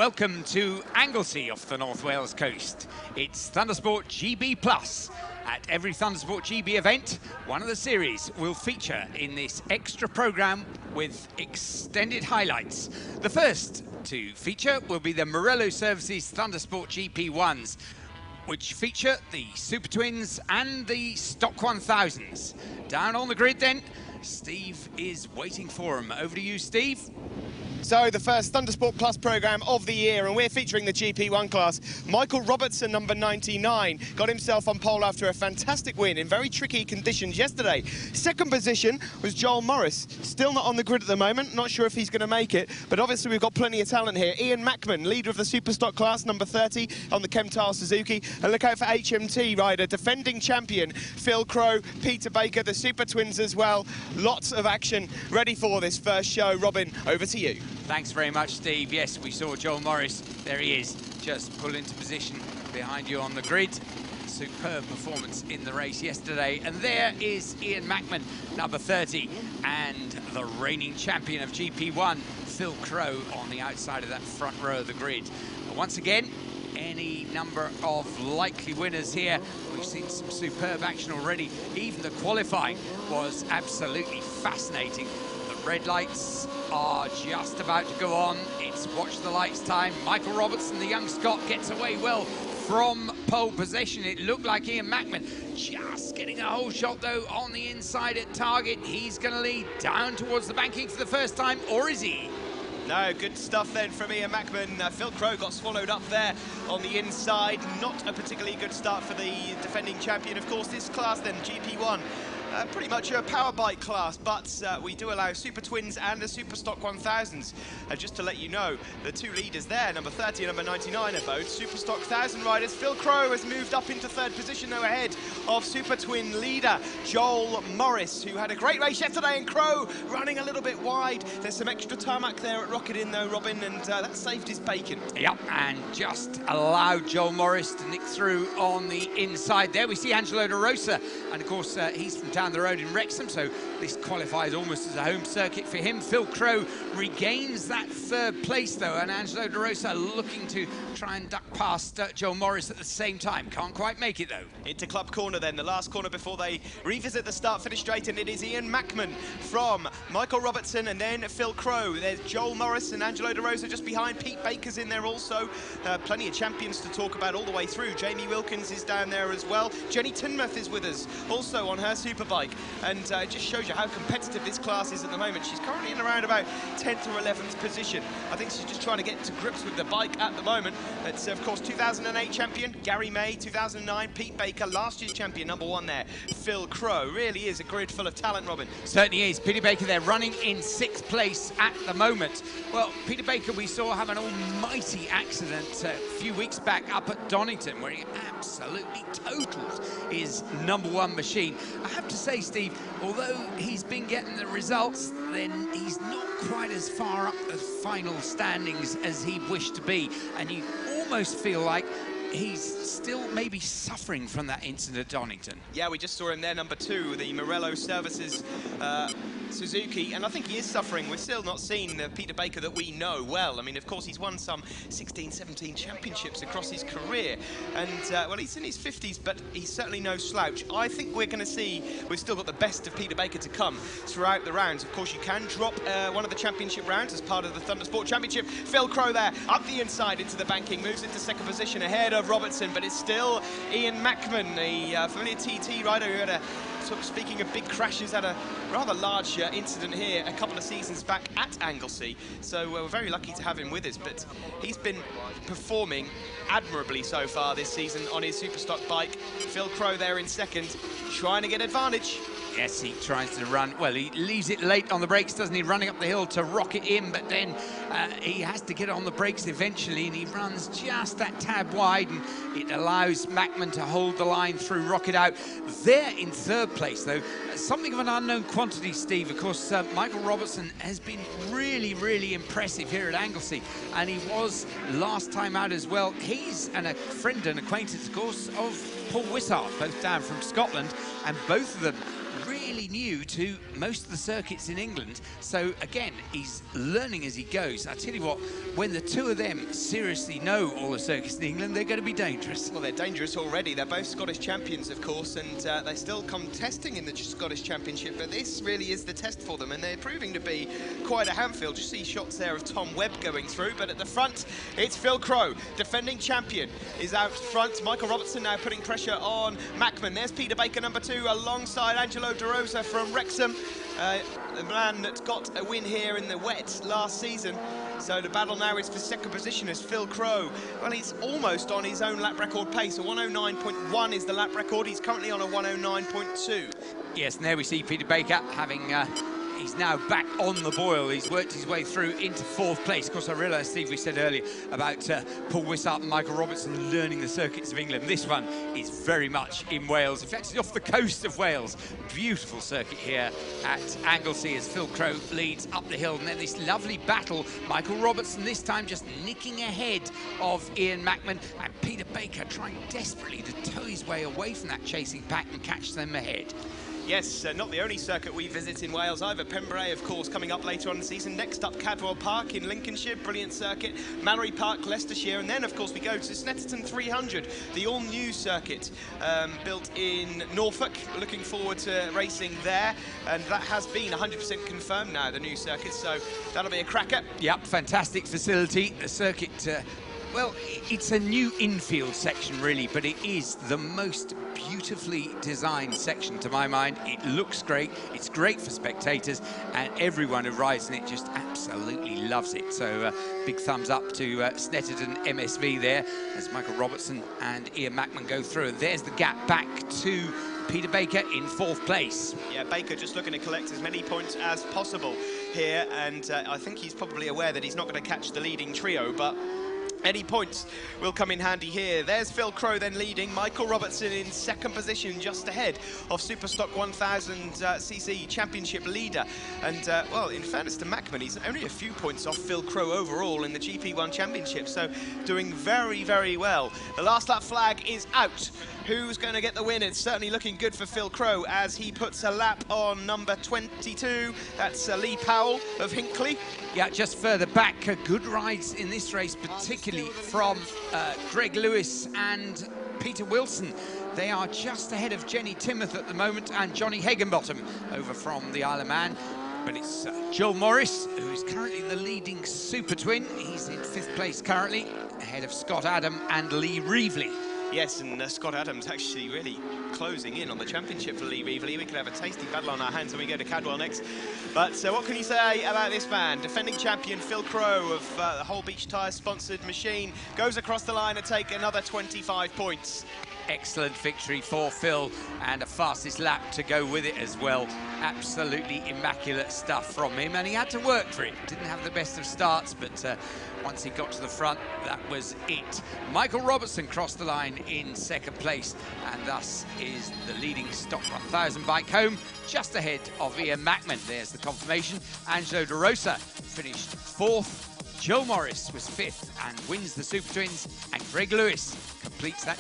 welcome to Anglesey off the North Wales coast. It's Thundersport GB Plus. At every Thundersport GB event, one of the series will feature in this extra programme with extended highlights. The first to feature will be the Morello Services Thundersport GP1s, which feature the Super Twins and the Stock 1000s. Down on the grid then, Steve is waiting for him. Over to you, Steve. So the first Thundersport Plus programme of the year, and we're featuring the GP1 class. Michael Robertson, number 99, got himself on pole after a fantastic win in very tricky conditions yesterday. Second position was Joel Morris, still not on the grid at the moment, not sure if he's going to make it, but obviously we've got plenty of talent here. Ian Mackman, leader of the Superstock class, number 30 on the Chemtile Suzuki, and look out for HMT rider, defending champion Phil Crow, Peter Baker, the Super Twins as well. Lots of action ready for this first show. Robin, over to you. Thanks very much, Steve. Yes, we saw Joel Morris. There he is, just pull into position behind you on the grid. Superb performance in the race yesterday. And there is Ian Mackman, number 30, and the reigning champion of GP1, Phil Crow, on the outside of that front row of the grid. But once again, any number of likely winners here. We've seen some superb action already. Even the qualifying was absolutely fascinating. The red lights are just about to go on. It's watch the lights time. Michael Robertson, the young Scot, gets away well from pole position. It looked like Ian Mackman just getting a whole shot though on the inside at target. He's going to lead down towards the banking for the first time, or is he? No, good stuff then from Ian Mackman. Phil Crow got swallowed up there on the inside. Not a particularly good start for the defending champion. Of course, this class then, GP1, pretty much a power bike class, but we do allow Super Twins and the Superstock 1000s. Just to let you know, the two leaders there, number 30 and number 99, are both Superstock 1000 riders. Phil Crow has moved up into third position, though, ahead of Super Twin leader Joel Morris, who had a great race yesterday, and Crow running a little bit wide. There's some extra tarmac there at Rocket Inn, though, Robin, and that saved his bacon. Yep, and just allowed Joel Morris to nick through on the inside. There we see Angelo De Rosa, and of course he's from down the road in Wrexham, so this qualifies almost as a home circuit for him. Phil Crow regains that third place though, and Angelo De Rosa looking to try and duck past Joel Morris at the same time. Can't quite make it though. Into Club Corner then, the last corner before they revisit the start-finish straight, and it is Ian Mackman from Michael Robertson and then Phil Crow. There's Joel Morris and Angelo De Rosa just behind. Pete Baker's in there also. Plenty of champions to talk about all the way through. Jamie Wilkins is down there as well. Jenny Tinmouth is with us also on her superbike. And it just shows you how competitive this class is at the moment. She's currently in around about 10th or 11th position. I think she's just trying to get to grips with the bike at the moment. It's, of course, 2008 champion Gary May, 2009 Pete Baker, last year's champion, number 1 there, Phil Crow. Really is a grid full of talent, Robin. Certainly is. Peter Baker there running in 6th place at the moment. Well, Peter Baker we saw have an almighty accident a few weeks back up at Donington, where he absolutely totaled his number 1 machine. I have to say, Steve, although he's been getting the results, then he's not quite as far up the final standings as he wished to be, and you almost feel like he's still maybe suffering from that incident at Donington. Yeah, we just saw him there, number 2, the Morello Services Suzuki, and I think he is suffering. We've still not seen the Peter Baker that we know well. I mean, of course, he's won some 16, 17 championships across his career, and, well, he's in his 50s, but he's certainly no slouch. I think we're going to see, we've still got the best of Peter Baker to come throughout the rounds. Of course, you can drop one of the championship rounds as part of the Thundersport Championship. Phil Crow there, up the inside into the banking, moves into second position ahead of Robertson, but it's still Ian Mackman, the familiar TT rider who had a, sort of speaking of big crashes, had a rather large incident here a couple of seasons back at Anglesey. So we're very lucky to have him with us, but he's been performing admirably so far this season on his Superstock bike. Phil Crow there in second, trying to get advantage. Yes, he tries to run. Well, he leaves it late on the brakes, doesn't he? Running up the hill to Rocket in, but then he has to get on the brakes eventually, and he runs just that tad wide, and it allows Mackman to hold the line through Rocket out. There in third place, though, something of an unknown quantity, Steve. Of course, Michael Robertson has been really, really impressive here at Anglesey, and he was last time out as well. He's a friend and acquaintance, of course, of Paul Wishart, both down from Scotland, and both of them fairly new to most of the circuits in England. So again, he's learning as he goes. I tell you what, when the two of them seriously know all the circuits in England, they're going to be dangerous. Well, they're dangerous already. They're both Scottish champions, of course, and they still come testing in the Scottish Championship, but this really is the test for them, and they're proving to be quite a handful. Just see shots there of Tom Webb going through, but at the front, it's Phil Crowe, defending champion, is out front. Michael Robertson now putting pressure on Mackman. There's Peter Baker, number 2, alongside Angelo De Rosa from Wrexham, the man that got a win here in the wet last season. So the battle now is for second position as Phil Crowe. Well, he's almost on his own lap record pace. A 109.1 is the lap record. He's currently on a 109.2. Yes, and there we see Peter Baker having... he's now back on the boil. He's worked his way through into 4th place. Of course, I realise, Steve, we said earlier about Paul Wishart and Michael Robertson learning the circuits of England. This one is very much in Wales. In fact, it's off the coast of Wales. Beautiful circuit here at Anglesey as Phil Crowe leads up the hill. And then this lovely battle. Michael Robertson this time just nicking ahead of Ian Mackman, and Peter Baker trying desperately to tow his way away from that chasing pack and catch them ahead. Yes, not the only circuit we visit in Wales either. Pembrey, of course, coming up later on in the season. Next up, Cadwell Park in Lincolnshire, brilliant circuit. Mallory Park, Leicestershire, and then, of course, we go to Snetterton 300, the all-new circuit built in Norfolk. Looking forward to racing there, and that has been 100% confirmed now, the new circuit, so that'll be a cracker. Yep, fantastic facility. The circuit... well, it's a new infield section, really, but it is the most beautifully designed section, to my mind. It looks great, it's great for spectators, and everyone who rides in it just absolutely loves it. So, big thumbs up to Snetterton MSV there, as Michael Robertson and Ian Mackman go through. And there's the gap back to Peter Baker in 4th place. Yeah, Baker just looking to collect as many points as possible here, and I think he's probably aware that he's not going to catch the leading trio, but any points will come in handy here. There's Phil Crowe then leading. Michael Robertson in 2nd position, just ahead of Superstock 1000cc championship leader. And, well, in fairness to Mackman, he's only a few points off Phil Crowe overall in the GP1 championship, so doing very, very well. The last lap flag is out. Who's going to get the win? It's certainly looking good for Phil Crowe as he puts a lap on number 22. That's Lee Powell of Hinckley. Yeah, just further back, good rides in this race, particularly from Greg Lewis and Peter Wilson. They are just ahead of Jenny Timoth at the moment and Johnny Higginbottom over from the Isle of Man. But it's Joel Morris, who's currently the leading super twin. He's in 5th place currently, ahead of Scott Adam and Lee Reevely. Yes, and Scott Adams actually really closing in on the championship for Lee Reevely. We could have a tasty battle on our hands when we go to Cadwell next. But what can you say about this man? Defending champion Phil Crowe of the Whole Beach Tyres sponsored machine goes across the line to take another 25 points. Excellent victory for Phil, and a fastest lap to go with it as well. Absolutely immaculate stuff from him, and he had to work for it. Didn't have the best of starts, but once he got to the front, that was it. Michael Robertson crossed the line in 2nd place, and thus is the leading Stock 1000 bike home, just ahead of Ian Mackman. There's the confirmation. Angelo De Rosa finished 4th. Joe Morris was 5th and wins the Super Twins, and Greg Lewis completes that